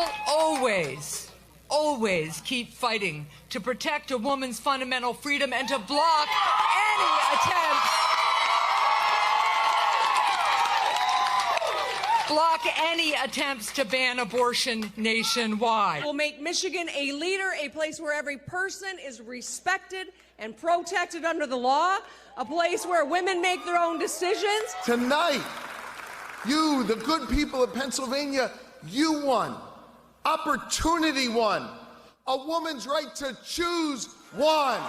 will always keep fighting to protect a woman's fundamental freedom and to block any attempts to ban abortion nationwide. We'll make Michigan a leader, a place where every person is respected and protected under the law, a place where women make their own decisions. Tonight, you, the good people of Pennsylvania, you won. Opportunity won. A woman's right to choose won.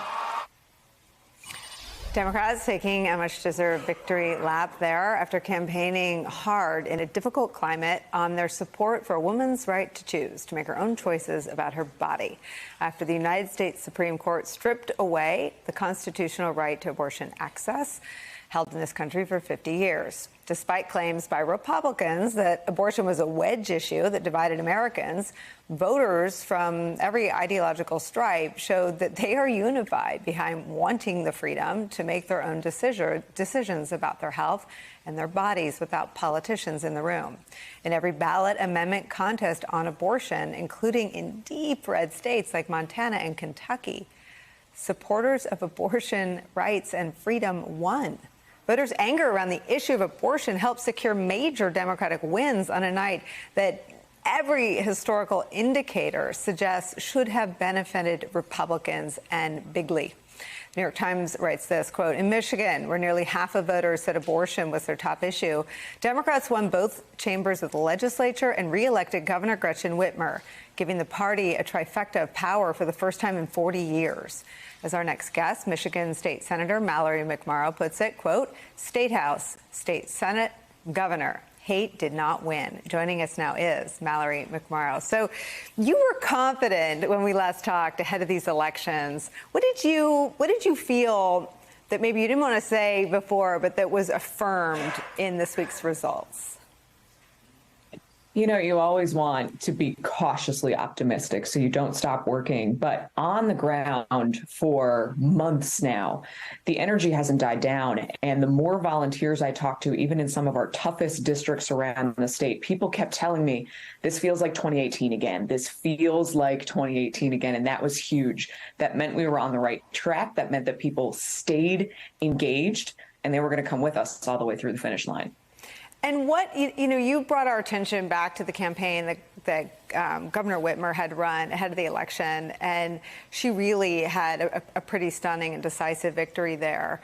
Democrats taking a much-deserved victory lap there after campaigning hard in a difficult climate on their support for a woman's right to choose, to make her own choices about her body, after the United States Supreme Court stripped away the constitutional right to abortion access held in this country for 50 years. Despite claims by Republicans that abortion was a wedge issue that divided Americans, voters from every ideological stripe showed that they are unified behind wanting the freedom to make their own decisions about their health and their bodies without politicians in the room. In every ballot amendment contest on abortion, including in deep red states like Montana and Kentucky, supporters of abortion rights and freedom won. Voters' anger around the issue of abortion helped secure major Democratic wins on a night that every historical indicator suggests should have benefited Republicans, and bigly. New York Times writes this, quote, in Michigan, where nearly half of voters said abortion was their top issue, Democrats won both chambers of the legislature and re-elected Governor Gretchen Whitmer, giving the party a trifecta of power for the first time in 40 years. As our next guest, Michigan State Senator Mallory McMorrow puts it, quote, State House, State Senate, Governor. Hate did not win. Joining us now is Mallory McMorrow. So you were confident when we last talked ahead of these elections. What did you feel that maybe you didn't want to say before, but that was affirmed in this week's results? You know, you always want to be cautiously optimistic so you don't stop working. But on the ground for months now, the energy hasn't died down. And the more volunteers I talked to, even in some of our toughest districts around the state, people kept telling me, this feels like 2018 again. This feels like 2018 again. And that was huge. That meant we were on the right track. That meant that people stayed engaged and they were going to come with us all the way through the finish line. And what, you brought our attention back to the campaign that Governor Whitmer had run ahead of the election, and she really had a pretty stunning and decisive victory there.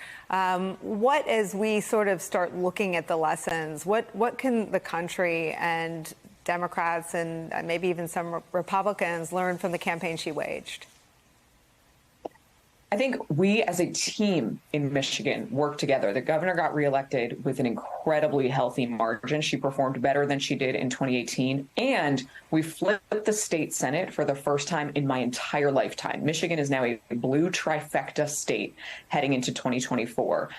What, as we sort of start looking at the lessons, what can the country and Democrats and maybe even some Republicans learn from the campaign she waged? I think we as a team in Michigan worked together. The governor got reelected with an incredibly healthy margin. She performed better than she did in 2018. And we flipped the state Senate for the first time in my entire lifetime. Michigan is now a blue trifecta state heading into 2024,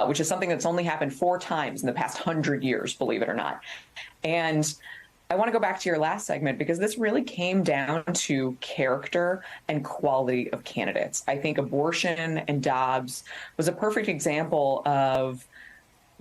which is something that's only happened 4 times in the past 100 years, believe it or not. And I want to go back to your last segment because this really came down to character and quality of candidates. I think abortion and Dobbs was a perfect example of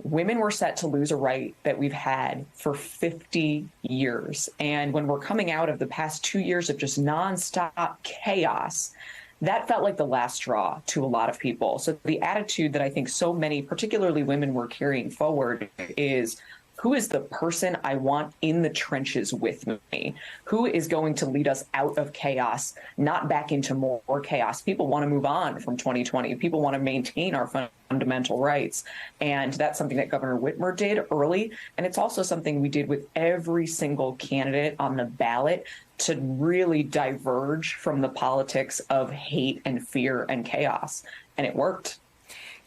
women were set to lose a right that we've had for 50 years. And when we're coming out of the past 2 years of just nonstop chaos, that felt like the last straw to a lot of people. So the attitude that I think so many, particularly women, were carrying forward is, who is the person I want in the trenches with me? Who is going to lead us out of chaos, not back into more chaos? People want to move on from 2020. People want to maintain our fundamental rights. And that's something that Governor Whitmer did early. And it's also something we did with every single candidate on the ballot to really diverge from the politics of hate and fear and chaos. And it worked.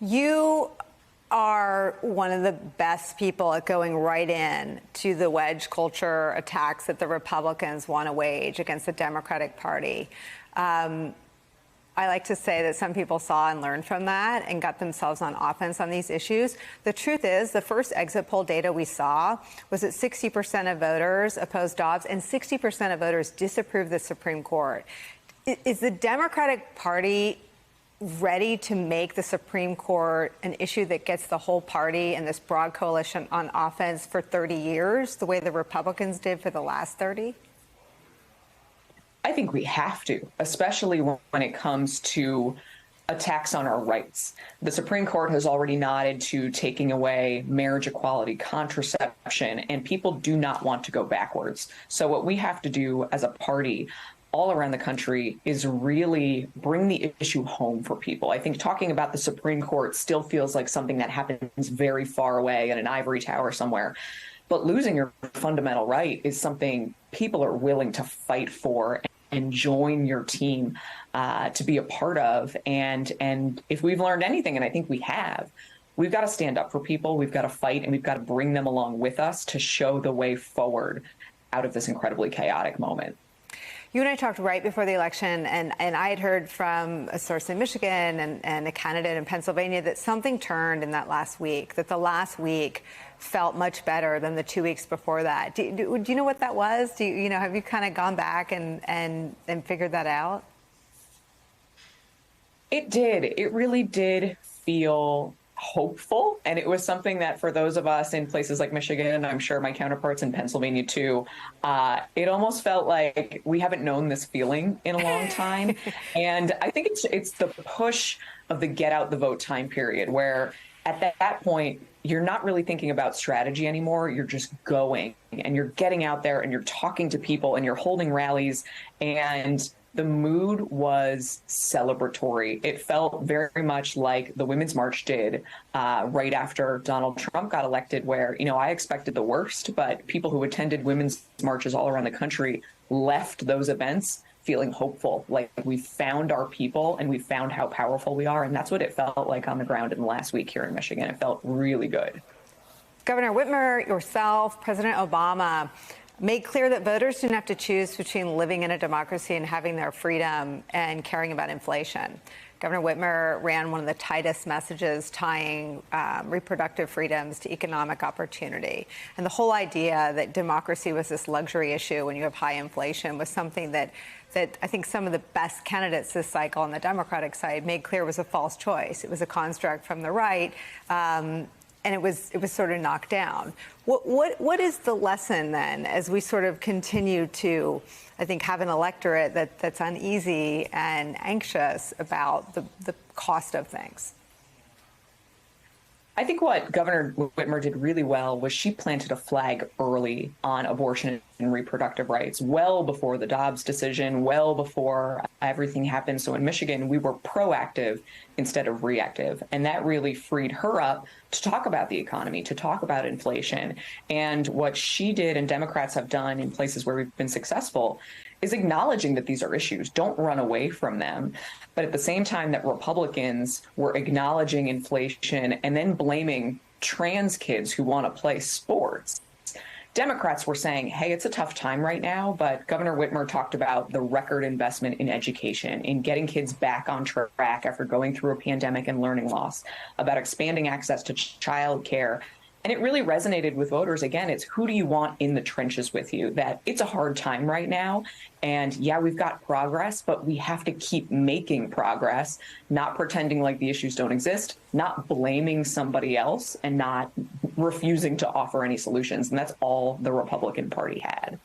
You are one of the best people at going right in to the wedge culture attacks that the Republicans want to wage against the Democratic Party. I like to say that some people saw and learned from that and got themselves on offense on these issues. The truth is, the first exit poll data we saw was that 60% of voters opposed Dobbs and 60% of voters disapproved the Supreme Court. Is the Democratic Party ready to make the Supreme Court an issue that gets the whole party and this broad coalition on offense for 30 years, the way the Republicans did for the last 30? I think we have to, especially when it comes to attacks on our rights. The Supreme Court has already nodded to taking away marriage equality, contraception, and people do not want to go backwards. So what we have to do as a party all around the country is really bring the issue home for people. I think talking about the Supreme Court still feels like something that happens very far away in an ivory tower somewhere. But losing your fundamental right is something people are willing to fight for and join your team to be a part of. And if we've learned anything, and I think we have, we've got to stand up for people. We've got to fight, and we've got to bring them along with us to show the way forward out of this incredibly chaotic moment. You and I talked right before the election, and I had heard from a source in Michigan and a candidate in Pennsylvania that something turned in that last week, that the last week felt much better than the 2 weeks before that. Do you know what that was? Have you kind of gone back and figured that out? It did. It really did feel hopeful. And it was something that for those of us in places like Michigan, and I'm sure my counterparts in Pennsylvania too, it almost felt like we haven't known this feeling in a long time. And I think it's the push of the get out the vote time period, where at that point, you're not really thinking about strategy anymore. You're just going and you're getting out there and you're talking to people and you're holding rallies, and the mood was celebratory. It felt very much like the Women's March did right after Donald Trump got elected, where, I expected the worst, but people who attended women's marches all around the country left those events feeling hopeful, like we found our people and we found how powerful we are. And that's what it felt like on the ground in the last week here in Michigan. It felt really good. Governor Whitmer, yourself, President Obama made clear that voters didn't have to choose between living in a democracy and having their freedom and caring about inflation. Governor Whitmer ran one of the tightest messages tying reproductive freedoms to economic opportunity. And the whole idea that democracy was this luxury issue when you have high inflation was something that I think some of the best candidates this cycle on the Democratic side made clear was a false choice. It was a construct from the right. And it was sort of knocked down. What is the lesson then, as we sort of continue to, I think, have an electorate that's uneasy and anxious about the cost of things? I think what Governor Whitmer did really well was she planted a flag early on abortion and reproductive rights, well before the Dobbs decision, well before everything happened. So in Michigan, we were proactive instead of reactive. And that really freed her up to talk about the economy, to talk about inflation. And what she did and Democrats have done in places where we've been successful is acknowledging that these are issues. Don't run away from them. But at the same time that Republicans were acknowledging inflation and then blaming trans kids who want to play sports, Democrats were saying, hey, it's a tough time right now, but Governor Whitmer talked about the record investment in education, in getting kids back on track after going through a pandemic and learning loss, about expanding access to child care. And it really resonated with voters. Again, it's who do you want in the trenches with you? That it's a hard time right now. And yeah, we've got progress, but we have to keep making progress, not pretending like the issues don't exist, not blaming somebody else, and not refusing to offer any solutions. And that's all the Republican Party had.